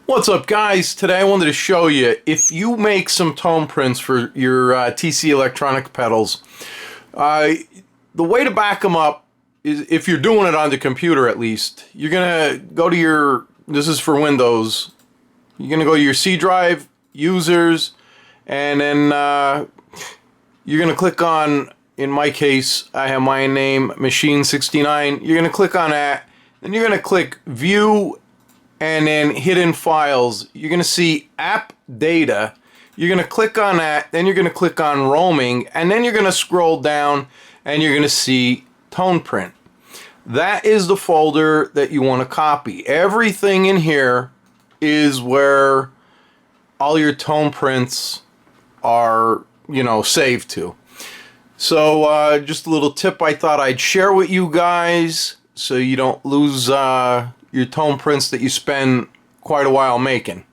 What's up, guys? Today I wanted to show you, if you make some tone prints for your TC electronic pedals, the way to back them up is, if you're doing it on the computer at least, you're gonna go to your, this is for Windows, you're gonna go to your C drive, users, and then you're gonna click on, in my case, I have my name, Machine 69. You're gonna click on that, then you're gonna click View, and then Hidden Files. You're going to see App Data. You're going to click on that, then you're going to click on Roaming, and then you're going to scroll down and you're going to see Toneprint. That is the folder that you want to copy. Everything in here is where all your tone prints are, saved to. So just a little tip I thought I'd share with you guys so you don't lose your tone prints that you spend quite a while making.